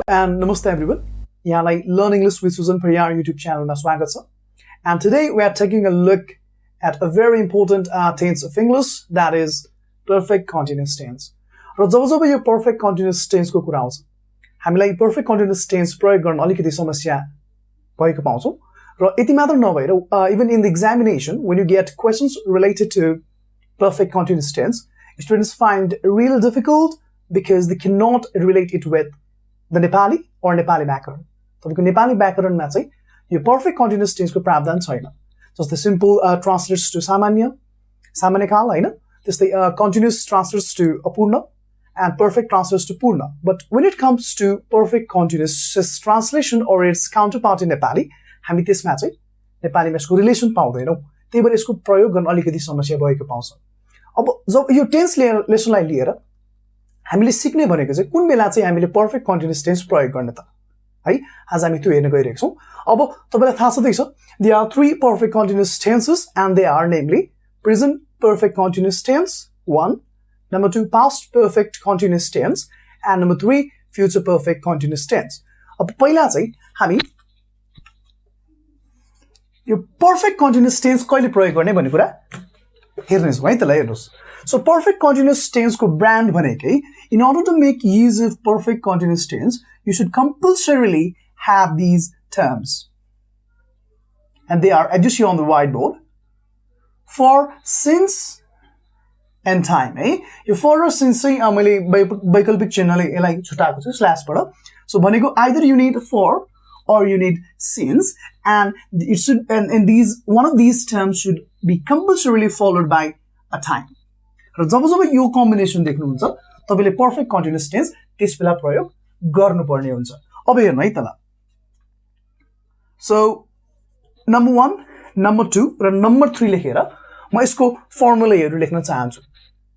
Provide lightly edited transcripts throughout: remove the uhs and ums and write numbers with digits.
And namaste everyone. यहाँलाई Learn English with Susan for your YouTube channel मा स्वागत छ. And today we are taking a look at a very important tense of English, that is perfect continuous tense. र जब यो perfect continuous tense को कुरा आउँछ, हामीलाई perfect continuous tense प्रयोग गर्न अलिकति समस्या भएको पाउँछौं. र यति मात्र नभएर even in the examination when you get questions related to perfect continuous tense, students find it really difficult because they cannot relate it with the Nepali or Nepali व्याकरण. तपाईको नेपाली व्याकरणमा चाहिँ यो perfect continuous tense को प्रावधान छैन. जस्तै simple translates to सामान्य, सामान्य काल हैन, त्यस्तै continuous translates to अपूर्ण and perfect translates to पूर्ण. But when it comes to perfect continuous translation or its counterpart in Nepali, हामी त्यसमा चाहिँ नेपालीमा यसको रिलेसन पाउँदैनौं. त्यही भएर यसको प्रयोग गर्न अलिकति समस्या भएको पाउँछ. अब जब यो टेन्स लेसनलाई लिएर हामीले सिक्ने भनेको चाहिँ कुन बेला चाहिँ हामीले पर्फेक्ट कन्टिन्युअस टेन्स प्रयोग गर्ने त है. आज हामी त्यो हेर्न गइरहेका छौं. अब तपाईलाई थाहा छँदै छ, there are three perfect continuous tenses and they are namely present perfect continuous tense 1, number 2 past perfect continuous tense and number 3 future perfect continuous tense. अब पहिला चाहिँ हामी यो पर्फेक्ट कन्टिन्युअस टेन्स कहिले प्रयोग गर्ने भन्ने कुरा हेर्नेछौं है. त्यसलाई हेर्नुस्. So perfect continuous tense को brand भनेकै, in order to make use of perfect continuous tense, you should compulsorily have these terms. And they are, as you see on the whiteboard, for, since, and time. यो for र since चाहिँ मैले वैकल्पिक चिन्हले यसलाई छुटाएको छु स्ल्याशबाट. So भनेको either you need for or you need since, and it should and these one of these terms should be compulsorily followed by a time. र जब यो कम्बिनेसन देख्नुहुन्छ तपाईले पर्फेक्ट कन्टिन्युअस टेन्स त्यस बेला प्रयोग गर्नुपर्ने हुन्छ. अब हेर्नु है त ल. सो नम्बर 1, नम्बर 2 र नम्बर 3 लेखेर म यसको फर्मुलाहरु लेख्न चाहन्छु.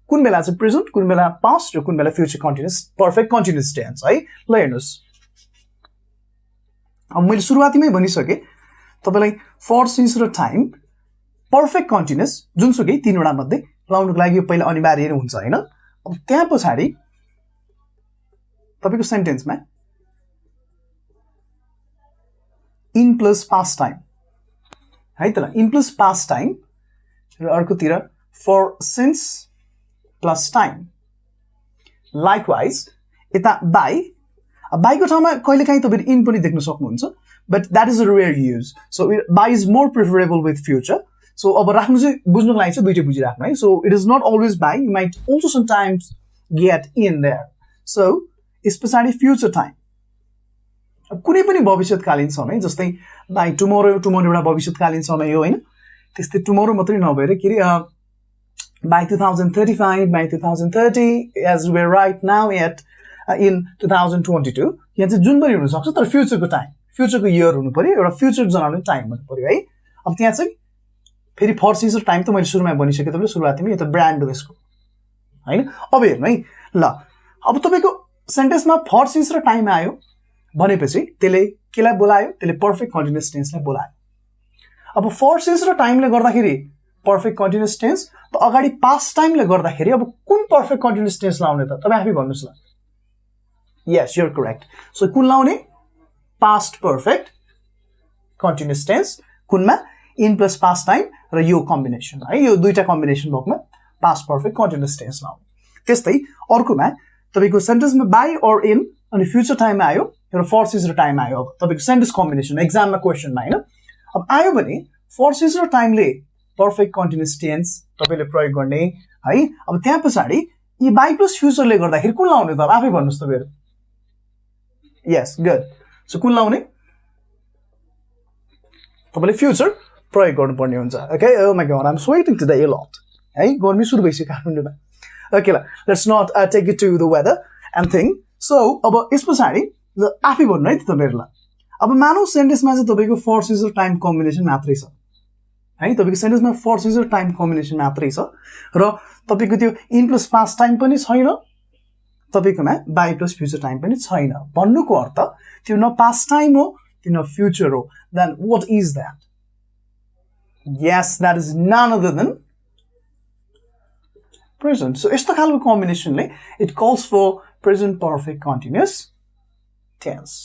कुन बेला चाहिँ प्रेजेन्ट, कुन बेला पास्ट र कुन बेला future continuous perfect continuous tense है. ल हेर्नुस्. अब मैले सुरुवातीमै भनिसके तपाईलाई फर, सिन्स र टाइम पर्फेक्ट कन्टिन्युअस जुनसुकै तीनवटा मध्ये लाउनुको लागि यो पहिला अनिवार्य नै हुन्छ हैन. अब त्यहाँ पछाडी तपाईको सेन्टेन्समा इन प्लस पास्ट टाइम है त ल. इन प्लस पास्ट टाइम र अर्कोतिर for, since plus time. Likewise यता बाई, बाईको ठाउँमा कहिलेकाहीँ तपाईले इन पनि देख्न सक्नुहुन्छ, but that is a rare use. So by is more preferable with future. So अब राख्नु चाहिँ बुझ्नुको लागि चाहिँ दुईटै बुझिराख्नु है. So it is not always by, you might also sometimes get in there. So यस पछाडी फ्युचर टाइम. अब कुनै पनि भविष्यकालीन समय, जस्तै by tomorrow एउटा भविष्यकालीन समय हो हैन. त्यस्तै tomorrow मात्रै नभएर के रे by 2035, by 2030, as we are right now at in 2022. यहाँ चाहिँ जुन पनि हुन सक्छ, तर फ्युचरको टाइम, फ्युचरको इयर हुनु पर्यो, एउटा फ्युचर जनाउने टाइम हुनु पर्यो है. अब त्यहाँ चाहिँ फेरि फर, सिन्स र टाइम त मैले सुरुमा भनिसके तपाईले सुरुवातीमै, यो त ब्रान्ड हो यसको हैन. अब हेर्नु है ल. अब तपाईको सेन्टेन्समा फर, सिन्स र टाइम आयो भनेपछि त्यसले केलाई बोलायो, त्यसले पर्फेक्ट कन्टिन्युअस टेन्सलाई बोलायो. अब फर, सिन्स र टाइमले गर्दाखेरि पर्फेक्ट कन्टिन्युअस टेन्स, त अगाडि पास्ट टाइमले गर्दाखेरि अब कुन पर्फेक्ट कन्टिन्युअस टेन्स लाउने त तपाई आफै भन्नुस् ल. Yes, you're correct. So कुन लाउने? Past perfect continuous tense. कुनमा? इन प्लस पास्ट टाइम र यो कम्बिनेसन है. यो दुईटा कम्बिनेसन भएकोमा पास्ट पर्फेक्ट कन्टिन्युअस टेन्स लाउने. त्यस्तै अर्कोमा तपाईको सेन्टेन्समा बाई और इन अनि फ्युचर टाइममा आयो र फर, सिन्स र टाइम आयो. अब तपाईको सेन्टेन्स कम्बिनेसन एक्जाममा क्वेशनमा हैन. अब आयो भने फर, सिन्स र टाइमले पर्फेक्ट कन्टिन्युअस टेन्स तपाईले प्रयोग गर्ने है. अब त्यहाँ पछाडी यी बाई प्लस फ्युचरले गर्दाखेरि कुन लाउने त आफै भन्नुस् तपाईहरु. Yes, good. So कुन लाउने? तपाईले फ्युचर प्रयोग गर्नुपर्ने हुन्छ. Okay, oh my god, I'm sweating today a lot. है, गर्मी सुरु भइसक्यो काठमाडौँमा. Okay, let's not take it to the weather and thing. So अब यस पछाडी आफै भन्नु है त तपाईहरुलाई. अब मानौ सेन्टेन्समा चाहिँ तपाईको फर, सिन्स र टाइम कम्बिनेसन मात्रै छ है. तपाईको सेन्टेन्समा फर, सिन्स र टाइम कम्बिनेसन मात्रै छ र तपाईको त्यो इन प्लस पास्ट टाइम पनि छैन, तपाईकोमा बाई प्लस फ्युचर टाइम पनि छैन. भन्नुको अर्थ त्यो न पास्ट टाइम हो, त्यो न फ्युचर हो. Then what is that? Yes, that is none other than present. So यस्तो खालको कम्बिनेसनले it calls for present perfect continuous tense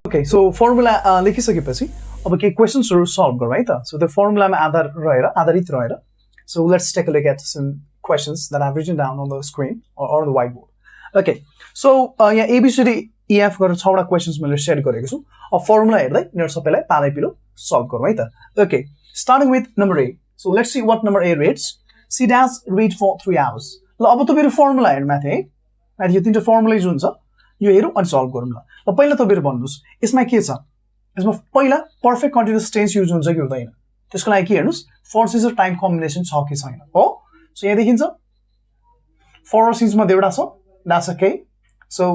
okay so formula लेखिसकेपछि अब के क्वेशन्सहरु सल्भ गरौँ है त सो त्यो फर्मुलामा आधारित रहेर so let's take a look at some questions that I've written down on the screen or the whiteboard okay so यहाँ ABCD EF गरेर 6 वटा क्वेशन्स मैले सेट गरेको छु अब फर्मुला हेर्दै यिनीहरु सबैलाई पालै पिलो सल्भ गरौँ है त okay starting with number A so let's see what number A reads C dash read for 3 hours ल अब तपाईहरु फर्मुला हेर्नु माथि है माथि यो तीनटा फर्मुला जुन छ यो हेरौँ अनि सल्भ गरौँ ल पहिला तपाईहरु भन्नुस् यसमा के छ यसमा पहिला पर्फेक्ट कन्टीन्युअस टेन्स युज हुन्छ कि हुँदैन त्यसको लागि के हेर्नुस् फर सिन्स र टाइम कम्बिनेसन छ कि छैन हो सो यहाँ देखिन्छ फर सिन्स मध्ये एउटा छ that's okay so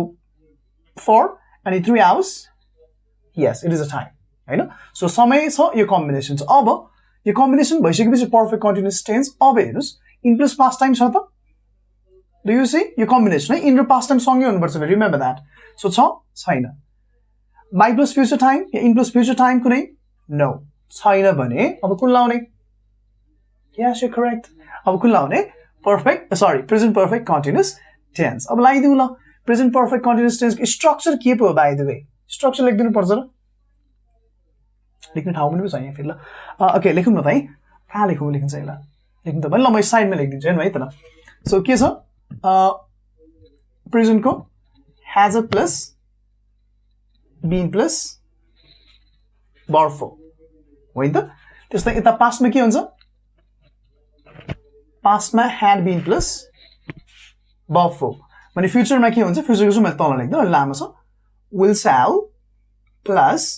for and 3 hours yes it is a time हैन सो समय छ यो कम्बिनेसन छ अब यो कम्बिनेसन भइसकेपछि पर्फेक्ट कन्टीन्युअस टेन्स अब हेर्नुस् इन प्लस पास्ट टाइम छ त do you see यो कम्बिनेसन है इन र पास्ट टाइम सँगै हुनुपर्छ रिमेम्बर दैट सो छ छैन बाइ प्लस फ्युचर टाइम या इन प्लस फ्युचर टाइम कुनै नो छैन भने अब कुन लाउने yes you're correct अब कुन लाउने perfect sorry present perfect continuous tense अब लगाइदिउँ ल प्रेजेन्ट पर्फेक्ट कन्टीन्युअस टेन्स को स्ट्रक्चर के पो बाइ द वे स्ट्रक्चर लेख्दिनु पर्छ र लेख्ने ठाउँ पनि छ यहाँ फेरि ल ओके लेखौँ न त है कहाँ लेखौँ लेखिन्छ है ल लेख्नु त भने ल म साइडमा लेखिदिन्छु है त ल सो के छ प्रेजेन्ट को has a plus been plus verb form होइन त त्यस्तै यता पास्टमा के हुन्छ पास्टमा had been plus verb form भने फ्युचरमा के हुन्छ फ्युचरको चाहिँ मैले तल लेख्दै अलि लामो छ will shall plus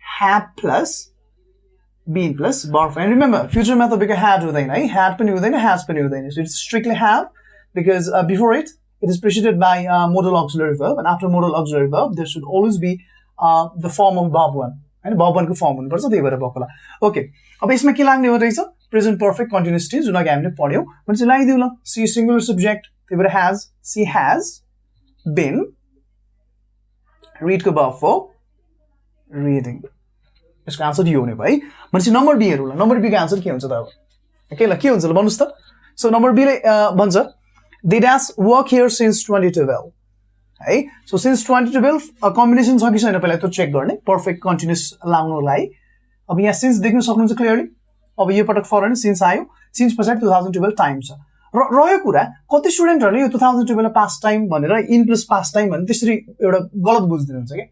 have plus been plus verb form and remember फ्युचरमा तपाईको had हुँदैन है had पनि हुँदैन has पनि हुँदैन so it's strictly have because before it is preceded by modal auxiliary verb and after modal auxiliary verb there should always be the form of verb 1 and verb 1 को form हुनुपर्छ त्यही भएर बक्ला okay अब यसमा के लाग्ने हो रहेछ प्रेजेन्ट पर्फेक्ट कन्टीन्युअस टेन्स जुन अघि हामीले पढ्यौ भने चाहिँ लगाइदिउ ल सी सिंगुलर सब्जेक्ट त्यही भएर has she has been read को verb for reading यसको आन्सर यो हुने भयो है भनेपछि नम्बर बी हेरौँ ल नम्बर बी को आन्सर के हुन्छ त अब ओके ल के हुन्छ ल भन्नुस् त सो नम्बर बी ले भन्छ they dash work here since 2012 है सो since 2012 कम्बिनेसन छ कि छैन पहिला त्यो चेक गर्ने पर्फेक्ट कन्टीन्युअस लाउनलाई अब यहाँ सिन्स देख्न सक्नुहुन्छ क्लियरली अब यो पटक फर सिन्स आयो सिन्स पछाडि 2012 टाइम छ र रह्यो कुरा कति स्टुडेन्टहरुले यो 2012 पास्ट टाइम भनेर इन प्लस पास्ट टाइम भने त्यसरी एउटा गलत बुझ्दिनुहुन्छ के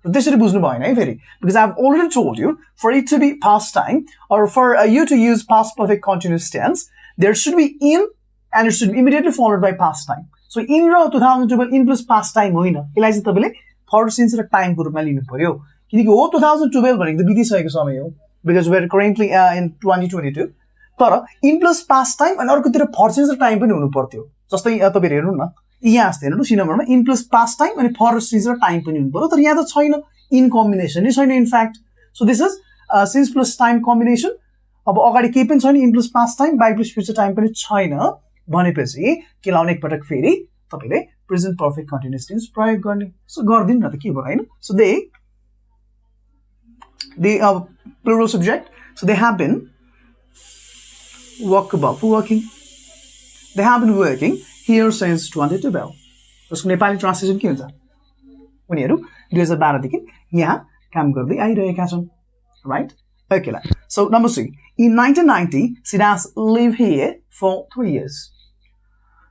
र त्यसरी बुझ्नु भएन है फेरि because I have already told you for it to be past time or for you to use past perfect continuous tense there should be in and it should be immediately followed by past time so in र 2012 in plus past time होइन यसलाई चाहिँ तपाईले for since र time को रूपमा लिनु पर्यो किनकि हो 2012 भनेको त बितिसकेको समय हो because we are currently in 2022 तर in plus past time अनि अर्कोतिर for since र time पनि हुनु पर्थ्यो जस्तै तपाईहरु हेर्नु न यहाँ आस्ते हेर्नु सी नम्बरमा in plus past time अनि for since र time पनि हुनु पर्यो तर यहाँ त छैन in combination नै छैन in fact so this is since plus time combination अब अगाडि केही पनि छैन in plus past time by plus future time पनि छैन भनेपछि के लाउने एकपटक फेरि तपाईले प्रेजेन्ट पर्फेक्ट कन्टीन्युअस टेन्स प्रयोग गर्ने सो गर्दिन न त के भयो हैन so they plural subject so they have been working they have been working here since 2012 यसको नेपाली ट्रान्सलेसन के हुन्छ उनीहरु 2012 देखि यहाँ काम गर्दै आइरहेका छन् right okay la so number C in 1990 she has lived here for 3 years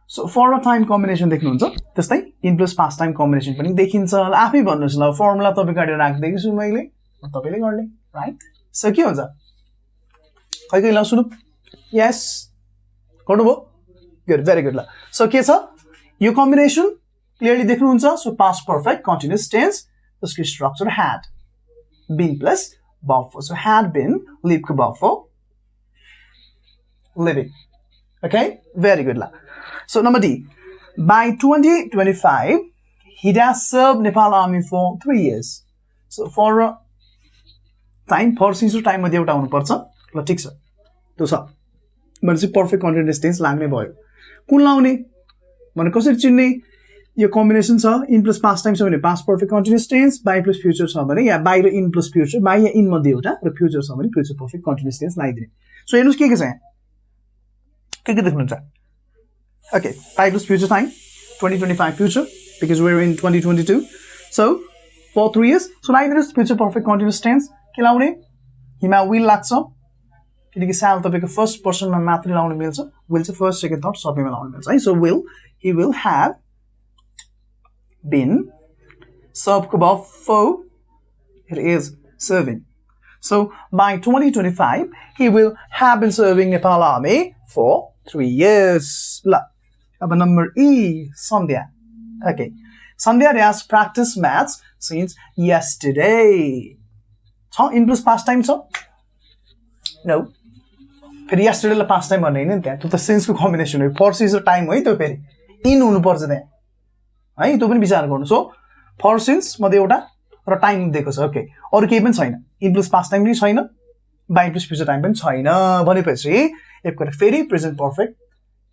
so for a time combination देख्नुहुन्छ त्यस्तै in plus past time combination पनि देखिन्छ आफै भन्नुस् ल फर्मुला तपाई गाडी राख्दै छु मैले तपाईले गर्ने राइट सो के हुन्छ खै ल सुनु यस गर्नुभयो गुड भेरी गुड ल सो के छ यो कम्बिनेसन क्लियरली देख्नुहुन्छ so past perfect continuous tense त्यसको structure had been plus verb for so had been live ko verb for living okay very good la so number D by 2025 he has served Nepal army for 3 years so for time for since time मध्ये एउटा हुनु पर्छ ल ठीक छ त्यो छ भने चाहिँ पर्फेक्ट कन्टीन्युअस टेन्स लाग्ने भयो कुन लाउने भने कसरी चिन्ने यो कम्बिनेसन छ इन प्लस पास्ट टाइम छ भने past perfect continuous tense by plus future छ भने या बाइ र इन प्लस फ्युचर बाइ या इन मध्ये एउटा र फ्युचर छ भने फ्युचर पर्फेक्ट कन्टीन्युअस टेन्स लगाइदिने सो हेर्नुस् के छ यहाँ के देख्नुहुन्छ okay by plus future time 2025 future because we're in 2022. So for 3 years. So like this future perfect continuous tense के लाउने हिमा will लाग्छ किनकि साल तपाईको फर्स्ट पर्सनमा मात्र लाउन मिल्छ will चाहिँ फर्स्ट सेकेन्ड थर्ड सबैमा लाउन मिल्छ है so will he will have been served को verb for it is serving so by 2025 he will have been serving Nepal army for 3 years ल अब number E Sandhya okay Sandhya has practiced maths since yesterday छ in plus past time छ no फेरि yesterday ला past time भन्ने हैन त्यहाँ त्यो त since को combination हो for since time है त्यो फेरि in हुनु पर्छ त्यहाँ है त्यो पनि विचार गर्नु सो for since मध्ये एउटा र टाइम दिएको छ ओके अरु केही पनि छैन in plus past time पनि छैन by plus future time पनि छैन भनेपछि यसको फेरि present perfect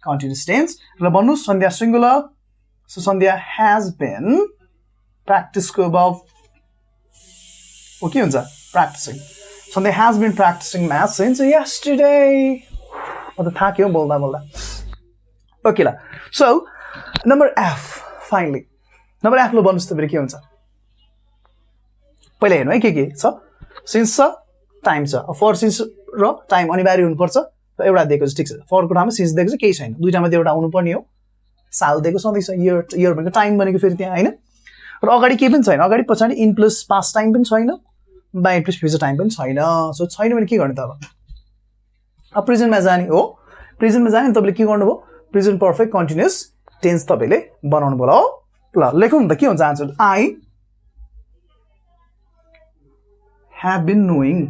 continuous tense र भन्नु सन्ध्या singular so Sandhya has been practice को above okay हुन्छ practicing Sandhya has been practicing math since yesterday म त थाक्यो बोल्दा बोल्दा ओके ल so number F finally number F लो भन्नुस् त फेरि के हुन्छ पहिला हेर्नु है के छ since छ time छ for since र time अनिवार्य हुनु पर्छ र एउटा दिएको छ ठीक छ for को ठाउँमा since दिएको छ केही छैन दुईटामा एउटा आउनु पर्ने हो साल दिएको सधैँ छ year भनेको टाइम भनेको फेरि त्यहाँ हैन र अगाडि के पनि छैन अगाडि पछाडी इन प्लस पास्ट टाइम पनि छैन बाइ प्लस फ्युचर टाइम पनि छैन सो छैन भने के गर्ने त अब प्रेजेन्टमा जाने हो प्रेजेन्टमा जाने तपाईले के गर्नुभयो प्रेजेन्ट पर्फेक्ट कन्टिन्युअस टेन्स तपाईले बनाउनु भयो ल लेखौँ त के हुन्छ answer I have been knowing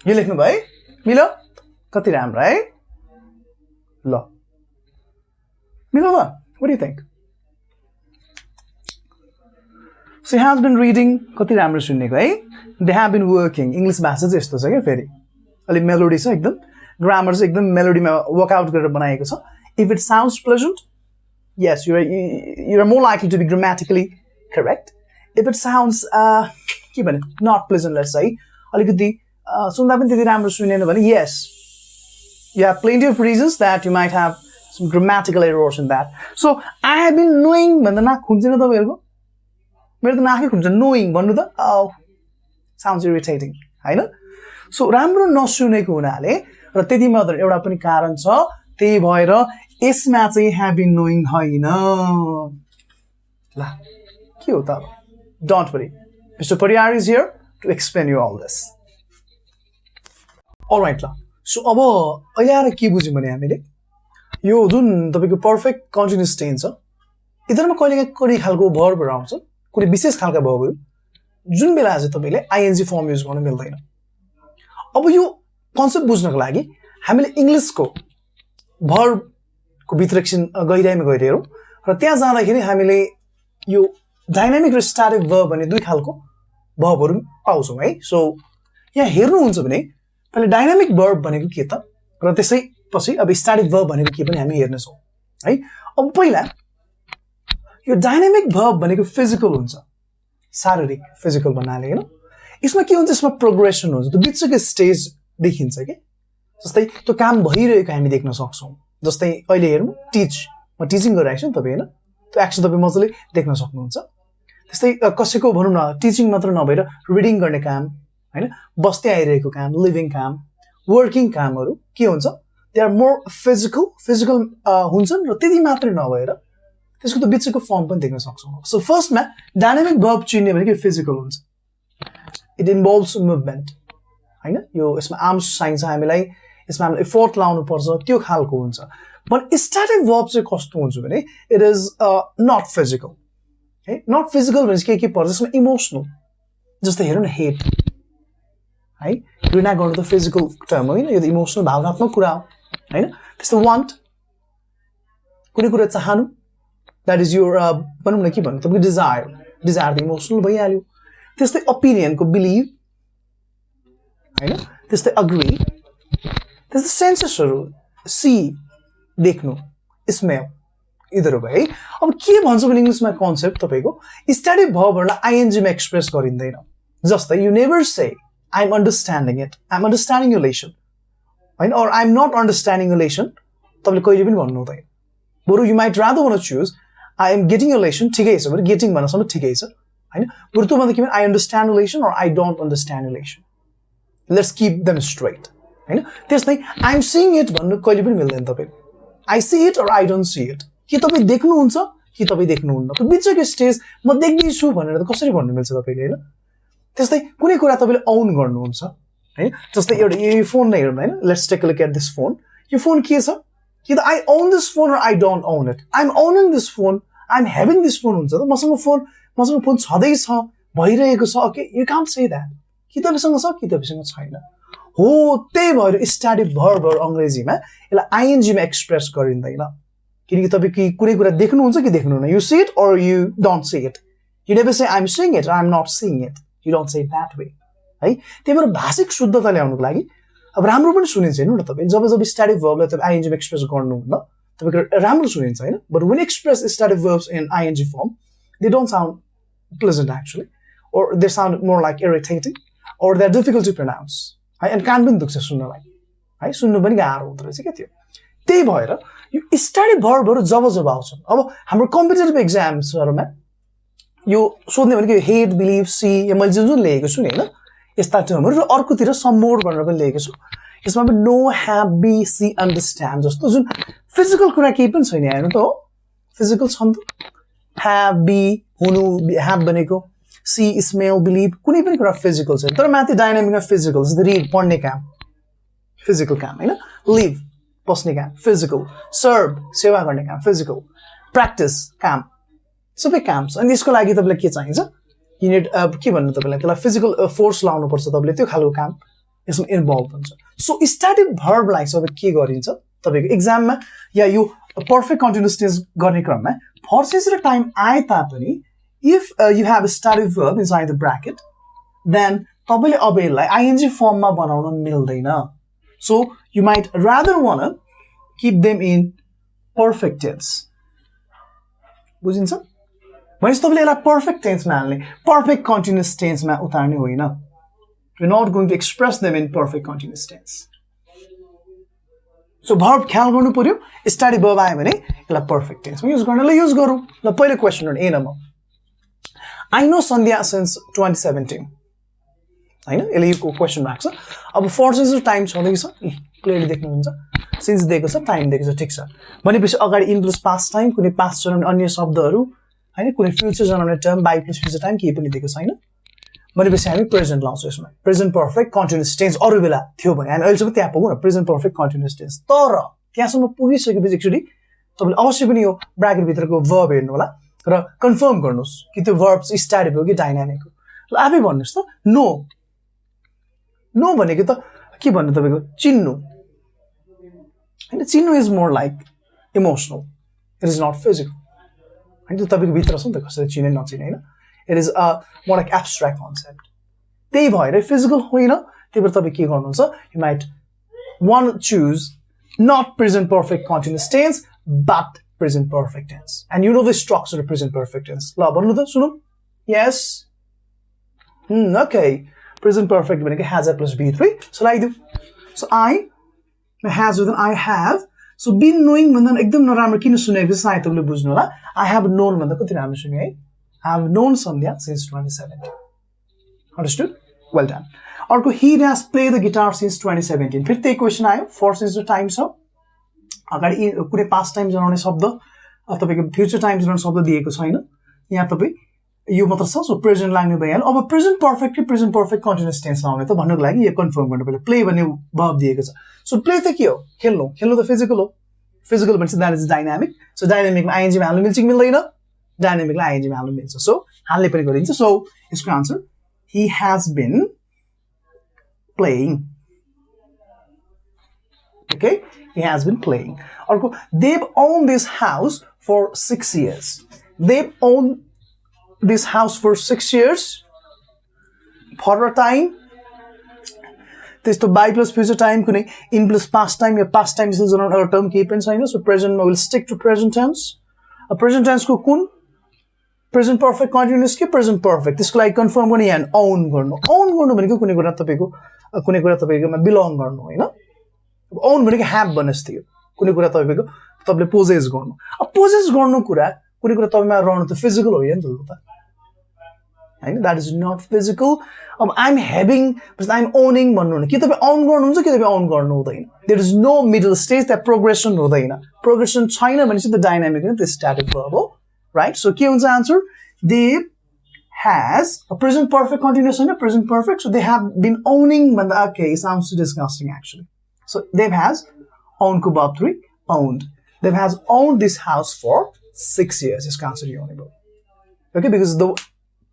यो लेख्नु भयो है मिल्यो कति राम्रो है ल मिल्यो त what do you think so he has been reading कति राम्रो सुन्नेको है they have been working English भाषा चाहिँ यस्तो छ के फेरि अलि मेलोडी छ एकदम ग्रामर चाहिँ एकदम मेलोडीमा वर्कआउट गरेर बनाएको छ if it sounds pleasant yes you are more likely to be grammatically correct if it sounds के भने not pleasant let's say अलिकति सुन्दा पनि त्यति राम्रो सुनेन भने yes you have plenty of reasons that you might have some grammatical errors in that so I have been knowing भन्दा नाक खुम्चिन तपाईहरुको मेरो त नाकै खुम्छ knowing भन्नु त oh sounds irritating हैन सो राम्रो नसुनेको हुनाले र त्यति मात्र एउटा पनि कारण छ त्यही भएर यसमा चाहिँ have been knowing हैन ल के हो त don't worry Mr. Pariyar is here to explain you all this all right ल सो अब अहिले आएर के बुझ्यौं भने हामीले यो जुन तपाईको पर्फेक्ट कन्टिन्युअस टेन्स छ इधरमा कहिले कुनै खालको भर्बहरु आउँछ कुनै विशेष खालका भर्बहरु जुन बेला चाहिँ तपाईले आईएनजी फर्म युज गर्न मिल्दैन अब यो कन्सेप्ट बुझ्नको लागि हामीले इंग्लिशको भर्बको भित्रक्षण गहिराइमा गइरहेरौं र त्यहाँ जाँदाखेरि हामीले यो डायनामिक र स्ट्याटिक भर्ब भन्ने दुई खालको भर्बहरु पाउँछौं है सो यहाँ हेर्नुहुन्छ भने पहिले डायनामिक भर्ब भनेको के त र त्यसैपछि अब स्ट्याटिक भर्ब भनेको के पनि हामी हेर्ने छौं है अब पहिला यो डायनामिक भर्ब भनेको फिजिकल हुन्छ शारीरिक फिजिकल भन्नाले हैन यसमा के हुन्छ यसमा प्रोग्रेसन हुन्छ त्यो बिचको स्टेज देखिन्छ के जस्तै त्यो काम भइरहेको हामी देख्न सक्छौं जस्तै अहिले हेर्नु टीच म टिचिङ गरिरहेको छु नि तपाई हैन त्यो एक्सन तपाई मजाले देख्न सक्नुहुन्छ त्यस्तै कसैको भनौं न टिचिङ मात्र नभएर रिडिङ गर्ने काम हैन बस्दै आइरहेको काम लिभिङ काम वर्किङ कामहरु के हुन्छ दे आर मोर फिजिकल हुन्छन् र त्यति मात्र नभएर त्यसको त बिचको फर्म पनि देख्न सक्छौं सो फर्स्टमा डायनामिक भर्ब चिन्ने भनेको फिजिकल हुन्छ इट इन्भल्भ्स मुभमेन्ट हैन यो यसमा आर्म्स चाहिन्छ हामीलाई यसमा हामीले एफोर्ट लाउनु पर्छ त्यो खालको हुन्छ but स्ट्याटिक भर्ब चाहिँ कस्तो हुन्छ भने इट इज नट फिजिकल है नट फिजिकल भनेपछि के पर्छ यसमा इमोशनल जस्तै हेर्नु न हेट है घृणा गर्नु त फिजिकल टर्म होइन यो त इमोशनल भावनात्मक कुरा हो हैन त्यस्तो वान्ट कुनै कुरा चाहनु दैट इज योर भनौं न के भन्नु तपाईको डिजायर त इमोशनल भइहाल्यो त्यस्तै ओपिनियनको बिलिभ हैन त्यस्तै अग्री त्यस्तै सेन्सेसहरु सी देख्नु स्मेल इधर भयो है अब के भन्छ भने इंग्लिशमा कन्सेप्ट तपाईको स्ट्याटिक भर्बहरुलाई आईएनजी मा एक्सप्रेस गरिँदैन जस्तै you never say I am understanding it I am understanding your lesson हैन or I am not understanding your lesson तपाईले कहिले पनि भन्नु हुँदैन बरु you might rather want to choose I am getting a relation ठिकै छ बरु getting भन्नसम्म ठिकै छ हैन बरु त्यो भन्दा के भने I understand relation or I don't understand relation let's keep them straight हैन त्यसै I am seeing it भन्नु कहिले पनि मिल्दैन तपाईको I see it or I don't see it के तपाई देख्नुहुन्छ कि तपाई देख्नुहुन्न त्यो बिचको स्टेज म देख्दै छु भनेर त कसरी भन्नु मिल्छ तपाईले हैन त्यसै कुनै कुरा तपाईले own गर्नुहुन्छ हैन जस्तै एउटा यो फोन नै हेर्नु हैन let's take a look at this phone यो फोन के छ कि I own this phone or I don't own it I'm owning this phone I'm having this phone हुन्छ त मसँग फोन छदै छ भइरहेको छ okay you can't say that कि तपाईसँग छ कि तपाईसँग छैन हो त्यही भएर स्टैटिक भर्बहरु अंग्रेजीमा यसलाई ing मा एक्सप्रेस गरिँदैन किनकि तपाई कुनै कुरा देख्नुहुन्छ कि देख्नुहुन्न you see it or you don't see it you never say I'm seeing it or I'm not seeing it you don't say it that way है त्यही भएर भाषिक शुद्धता ल्याउनको लागि अब राम्रो पनि सुनिन्छ हैन त तपाई जब स्टैटिक भर्बलाई तपाई ing मा एक्सप्रेस गर्नुहुन्न तपाईको राम्रो सुनिन्छ हैन but when express static verbs in ing form they don't sound pleasant actually or they sound more like irritating or they're difficult to pronounce है and कान पनि दुख्छ सुन्नलाई है सुन्नु पनि गाह्रो हुँदो रहेछ के त्यो त्यही भएर यो स्टैटिक भर्बहरु जब आउँछन् अब हाम्रो कम्पिटिटिभ एक्जाम्सहरुमा यो सोध्ने भनेको हेट बिलिभ सी या मैले जुन लेखेको छु नि हैन यस्ता टर्महरु र अर्कोतिर सम मोर भनेर पनि लेखेको छु यसमा पनि no have B C understand जस्तो जुन फिजिकल कुरा केही पनि छैन हेर्नु त हो फिजिकल छ नि त ह्याभ बी हुनु ह्याभ भनेको सी स्मेल बिलिभ कुनै पनि कुरा फिजिकल छैन तर माथि डायनामिकमा फिजिकल जस्तै रिड पढ्ने काम फिजिकल काम हैन लिभ बस्ने काम फिजिकल सर्भ सेवा गर्ने काम फिजिकल प्र्याक्टिस काम सबै काम छ अनि यसको लागि तपाईलाई के चाहिन्छ यु निड के भन्नु तपाईलाई त्यसलाई फिजिकल फोर्स लाउनु पर्छ तपाईले त्यो खालको काम यसमा इन्भल्भ हुन्छ सो स्टैटिक भर्बलाई चाहिँ अब के गरिन्छ तपाईको एक्जाममा या यो पर्फेक्ट कन्टिन्युअस टेन्स गर्ने क्रममा फर्सेस र टाइम आए तापनि if you have a static verb inside the bracket then तपाईले अब यसलाई ing फर्ममा बनाउन मिल्दैन so you might rather want to keep them in perfect tense बुझिन्छ भनेपछि तपाईले यसलाई पर्फेक्ट टेन्समा हाल्ने पर्फेक्ट कन्टिन्युअस टेन्समा उतार्ने होइन you're not going to express them in perfect continuous tense so verb ख्याल गर्नु पर्यो static verb आयो भने यसलाई पर्फेक्ट टेन्समा युज गर्नलाई युज गरौँ ल पहिलो क्वेशन हेर्नु ए number I know Sandhya since 2017 हैन यसले यो क्वेशन राख्छ अब फर सिन्स टाइम छँदैछ क्लियरली देख्नुहुन्छ सिन्स दिएको छ टाइम दिएको छ ठीक छ भनेपछि अगाडि इन प्लस पास्ट टाइम कुनै पास्ट जनाउने अन्य शब्दहरु हैन कुनै फ्युचर जनाउने term by plus future time केही पनि दिएको छैन भनेपछि हामी प्रेजेन्ट लाउँछौँ यसमा प्रेजेन्ट पर्फेक्ट कन्टिन्युअस टेन्स अरु बेला थियो भने हामी अहिलेसम्म त्यहाँ पुगौँ न प्रेजेन्ट पर्फेक्ट कन्टिन्युअस टेन्स तर त्यहाँसम्म पुगिसकेपछि एक्चुअली तपाईले अवश्य पनि यो ब्र्याकेट भित्रको भर्ब हेर्नु होला र कन्फर्म गर्नुस् कि त्यो भर्ब चाहिँ स्टैटिक हो कि डायनामिक हो ल आफै भन्नुस् त नो नो भनेको त के भन्नु तपाईको चिन्नु हैन चिन्नु is more like emotional it is not physical हैन त्यो तपाईको भित्र छ नि त कसैले चिने नचिने हैन it is a more like abstract concept त्यही भएर फिजिकल होइन त्यही भएर तपाई के गर्नुहुन्छ you might want choose not present perfect continuous tense but present perfect tense and you know the structure of present perfect tense la भन्नु त सुनौ yes okay present perfect भनेको has a plus be3 so like so I has with an I have so been knowing भन्दा एकदम नराम्रो किन सुनेको सायद तपाईले बुझ्नु होला I have known भन्दा कति राम्रो सुन्यो है I have known Sandhya since 2017 understood well done अर्को he has played the guitar since 2017 फेरि त्यही क्वेशन आयो for since the time छ अगाडि कुनै पास्ट टाइम जनाउने शब्द तपाईको फ्युचर टाइम जनाउने शब्द दिएको छैन यहाँ तपाई यो मात्र छ सो प्रेजेन्ट लाग्ने भइहाल्यो अब प्रेजेन्ट पर्फेक्ट कि प्रेजेन्ट पर्फेक्ट कन्टिन्युअस टेन्स लाउने त भन्नुको लागि यो कन्फर्म गर्नु पर्यो प्ले भन्ने भर्ब दिएको छ सो प्ले त के हो खेल्नु खेल्नु त फिजिकल हो फिजिकल भनेपछि द्याट इज डायनामिक सो डायनामिकमा आइएनजी मा हाल्नु मिल्छ कि मिल्दैन डायनामिकलाई आइएनजी मा हाल्नु मिल्छ सो हाल्ने पनि गरिन्छ सो यसको answer he has been playing okay he has been playing orko they've owned this house for 6 years they've owned this house for 6 years for a time त्यस्तो by plus future time कुनै in plus past time yeah past time is another term केही पनि छैन so present will stick to present tense a present tense को कुन present perfect continuous के present perfect त्यसको लागि कन्फर्म गर्ने यहाँ own गर्नु भनेको कुनै कुरा तपाईकोमा बिलोङ गर्नु हैन own भनेको have भन्नुस् थियो कुनै कुरा तपाईले पोजेस गर्नु अब पोजेस गर्नु कुरा कुनै कुरा तपाईमा रहनु त फिजिकल होइन नि त हैन that is not physical अब I'm having I'm owning भन्नु भने के तपाई own गर्नुहुन्छ के तपाई own गर्नु हुँदैन there is no middle stage that progression हुँदैन progression छैन भनेपछि त dynamic होइन त static verb हो right so के हुन्छ answer they has a present perfect continuous and a present perfect so they have been owning भन्दा okay sounds disgusting actually so they has own को verb 3 owned they has owned this house for 6 years is considered ownable okay because the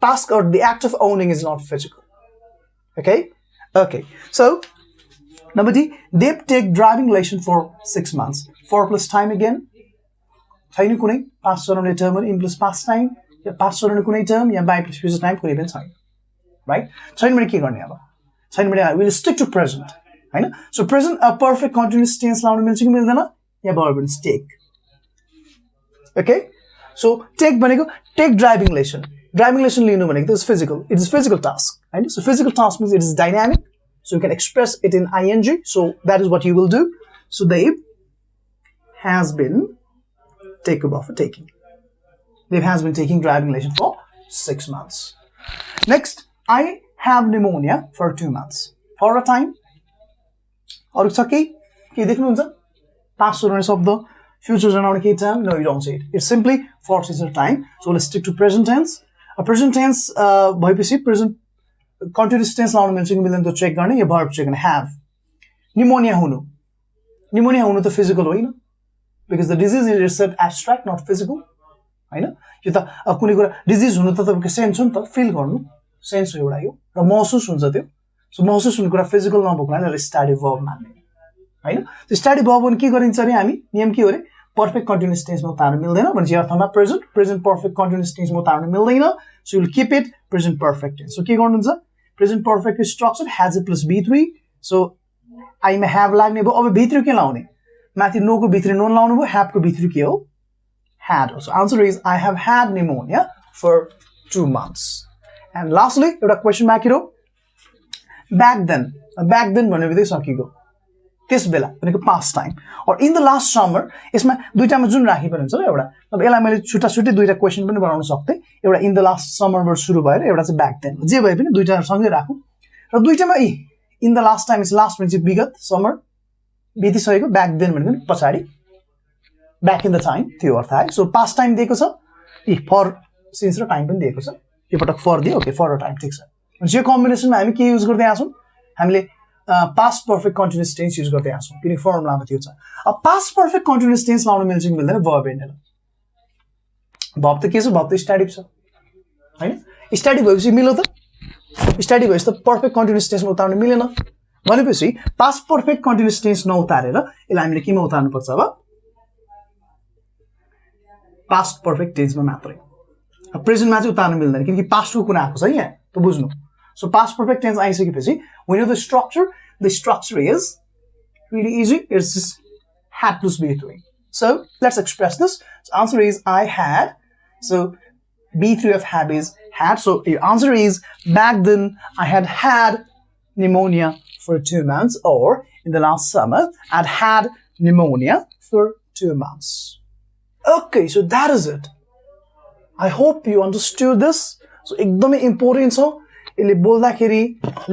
task or the act of owning is not physical okay so number D they take driving lesson for 6 months for plus time again छैन कुनै past चलाउने term in plus past time yeah past चलाउने कुनै term yeah by plus future time कुनै पनि छैन right छैन भने के गर्ने अब छैन भने we will stick to present हैन so present a perfect continuous tense लाउन मिल्छ कि मिल्दैन या verb is take okay so take भनेको take driving lesson लिनु भनेको त is physical it is physical task right so physical task means it is dynamic so you can express it in ing so that is what you will do so they has been take up for taking they has been taking driving lesson for 6 months next I have pneumonia for 2 months for a time अरु छ के देख्नुहुन्छ past हुने शब्द future जनाउने के term no you don't say it it's simply for future time so let's stick to present tense a present tense भएपछि present continuous tense लाउन मिल्छ कि मिल्दैन त चेक गर्ने या verb चेक गर्ने have pneumonia हुनु त physical होइन because the disease is itself abstract not physical हैन यो त कुनै कुरा disease हुनु त तपाईको सेन्स हो नि त फिल गर्नु सेन्स हो एउटा यो र महसुस हुन्छ त्यो सो महसुस हुने कुरा physical नभएको हुनाले स्टडी verb मान्ने हैन त्यो स्टडी verb भने के गरिन्छ रे हामी नियम के हो रे perfect continuous tense मा उतार्न मिल्दैन भन्छ यो अर्थमा present perfect continuous tense मा उतार्न मिल्दैन so you will keep it present perfect tense so के गर्नुहुन्छ present perfect structure has a plus b3 so I may have लाग्ने भयो अब b3 के लाउने माथि no को b3 no लाउनु भयो have को b3 के हो had so answer is I have had pneumonia for 2 months and lastly एउटा question mark hero back then भनेबित्तिकै सकिएको त्यस बेला भनेको past time or in the last summer यसमा दुईटामा जुन राखी पनि हुन्छ एउटा अब यसलाई मैले छुट्टा दुईटा क्वेशन पनि बनाउन सक्थे एउटा in the last summer बाट सुरु भएर एउटा चाहिँ back then जे भए पनि दुईटा सँगै राखौं र दुईटामा in the last time is last means विगत summer बितिसकेको back then भनेको पछाडी back in the time त्यो अर्थ आयो so past time दिएको छ for since र time पनि दिएको छ यो पटक for दियो ओके for र time ठीक छ यो कम्बिनेसनमा हामी के युज गर्दै आछौं हामीले past perfect continuous tense use गर्दै आछौं किन फर्मुलामा त्यो छ अब past perfect continuous tense लाउन मिल्छ कि मिल्दैन verb एन्डल verb त के छ verb त static छ हैन static भएपछि मिल्यो त static भएपछि त perfect continuous tense मा उतार्न मिलेन भनेपछि past perfect continuous tense नउतारेर यसलाई हामीले केमा उतार्नु पर्छ अब past perfect tense मा मात्रै अब प्रेजेन्ट मा चाहिँ उतार्न मिल्दैन किनकि past को कुरा आको छ यहाँ त बुझ्नु so past perfect tense आइसकेपछि we know the structure is really easy it's just had plus b3 so let's express this so answer is I had so b3 of have is had so your answer is back then I had pneumonia for 2 months or in the last summer I'd had pneumonia for 2 months okay so that is it I hope you understood this so एकदमै important छ यसले बोल्दाखेरि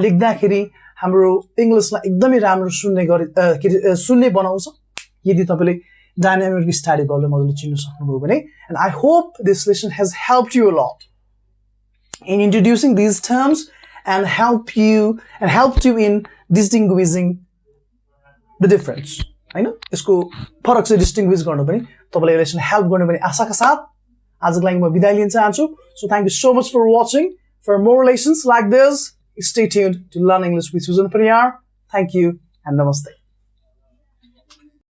लेख्दाखेरि हाम्रो इंग्लिशलाई एकदमै राम्रो सुन्ने बनाउँछ यदि तपाईले डायनामिक स्टडी गर्दै मजाले चिन्न सक्नुभयो भने and I hope this lesson has helped you a lot in introducing these terms and helped you in distinguishing the difference हैन यसको फरक चाहिँ डिस्टिंग्विश गर्न पनि तपाईलाई यो लेसन हेल्प गर्ने पनि आशाका साथ आजको लागि म बिदाइ लिन चाहन्छु so thank you so much for watching for more lessons like this stay tuned to learn English with Susan Priyar thank you and namaste